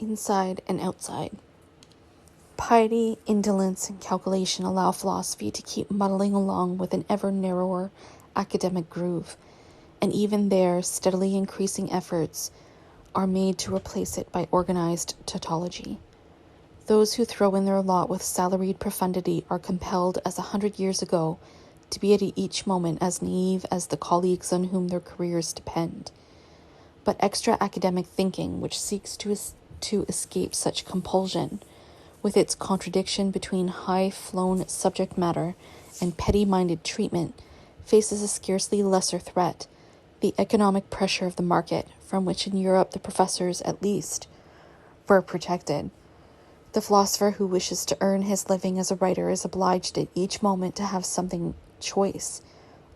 inside and outside. Piety, indolence, and calculation allow philosophy to keep muddling along with an ever narrower academic groove, and even there, steadily increasing efforts are made to replace it by organized tautology. Those who throw in their lot with salaried profundity are compelled, as 100 years ago, to be at each moment as naive as the colleagues on whom their careers depend. But extra academic thinking, which seeks to escape such compulsion, with its contradiction between high-flown subject matter and petty-minded treatment, faces a scarcely lesser threat, the economic pressure of the market, from which in Europe the professors, at least, were protected. The philosopher who wishes to earn his living as a writer is obliged at each moment to have something choice,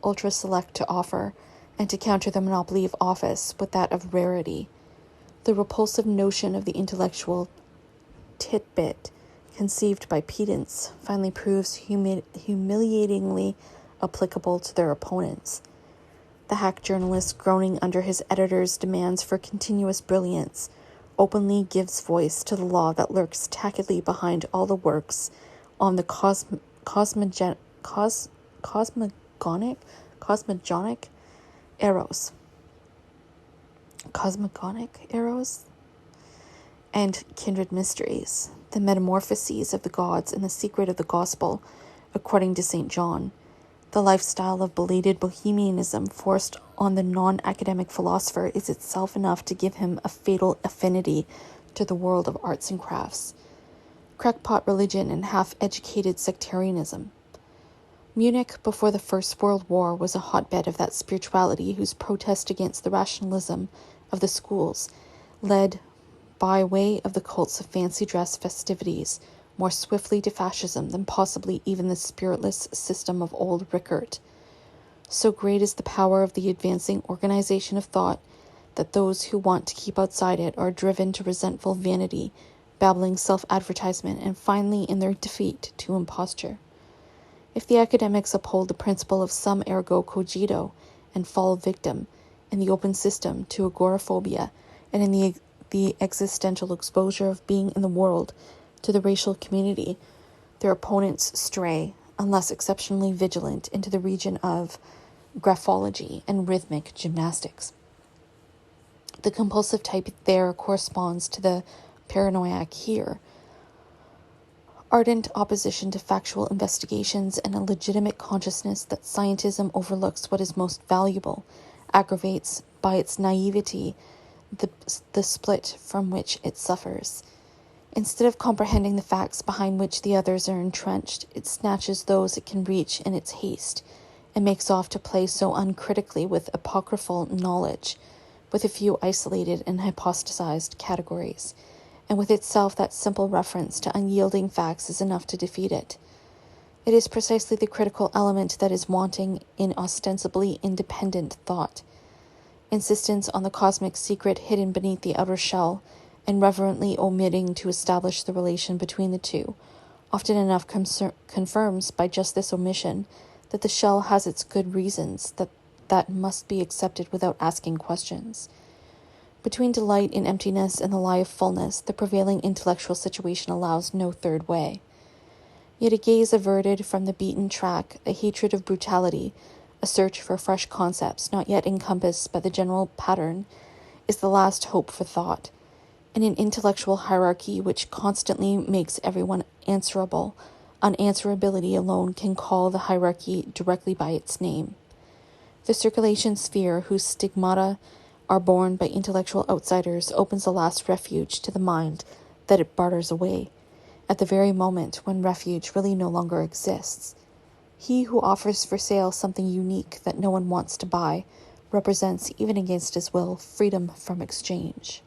ultra-select to offer, and to counter the monopoly of office with that of rarity. The repulsive notion of the intellectual titbit, conceived by pedants, finally proves humiliatingly applicable to their opponents. The hack journalist, groaning under his editor's demands for continuous brilliance, openly gives voice to the law that lurks tacitly behind all the works on the cosmogonic eros. Cosmogonic eros? And kindred mysteries, the metamorphoses of the gods and the secret of the gospel, according to St. John. The lifestyle of belated bohemianism forced on the non-academic philosopher is itself enough to give him a fatal affinity to the world of arts and crafts. Crackpot religion and half-educated sectarianism. Munich before the First World War was a hotbed of that spirituality whose protest against the rationalism of the schools led, by way of the cults of fancy dress festivities, more swiftly to fascism than possibly even the spiritless system of old Rickert. So great is the power of the advancing organization of thought that those who want to keep outside it are driven to resentful vanity, babbling self-advertisement, and finally, in their defeat, to imposture. If the academics uphold the principle of sum ergo cogito and fall victim, in the open system, to agoraphobia, and in the existential exposure of being in the world, to the racial community, their opponents stray, unless exceptionally vigilant, into the region of graphology and rhythmic gymnastics. The compulsive type there corresponds to the paranoiac here. Ardent opposition to factual investigations and a legitimate consciousness that scientism overlooks what is most valuable, aggravates, by its naivety, the split from which it suffers. Instead of comprehending the facts behind which the others are entrenched, it snatches those it can reach in its haste, and makes off to play so uncritically with apocryphal knowledge, with a few isolated and hypostasized categories, and with itself that simple reference to unyielding facts is enough to defeat it. It is precisely the critical element that is wanting in ostensibly independent thought. Insistence on the cosmic secret hidden beneath the outer shell, and reverently omitting to establish the relation between the two, often enough confirms by just this omission that the shell has its good reasons that must be accepted without asking questions. Between delight in emptiness and the lie of fullness, the prevailing intellectual situation allows no third way. Yet a gaze averted from the beaten track, a hatred of brutality, a search for fresh concepts not yet encompassed by the general pattern, is the last hope for thought. In an intellectual hierarchy which constantly makes everyone answerable, unanswerability alone can call the hierarchy directly by its name. The circulation sphere, whose stigmata are borne by intellectual outsiders, opens a last refuge to the mind that it barters away, at the very moment when refuge really no longer exists. He who offers for sale something unique that no one wants to buy represents, even against his will, freedom from exchange.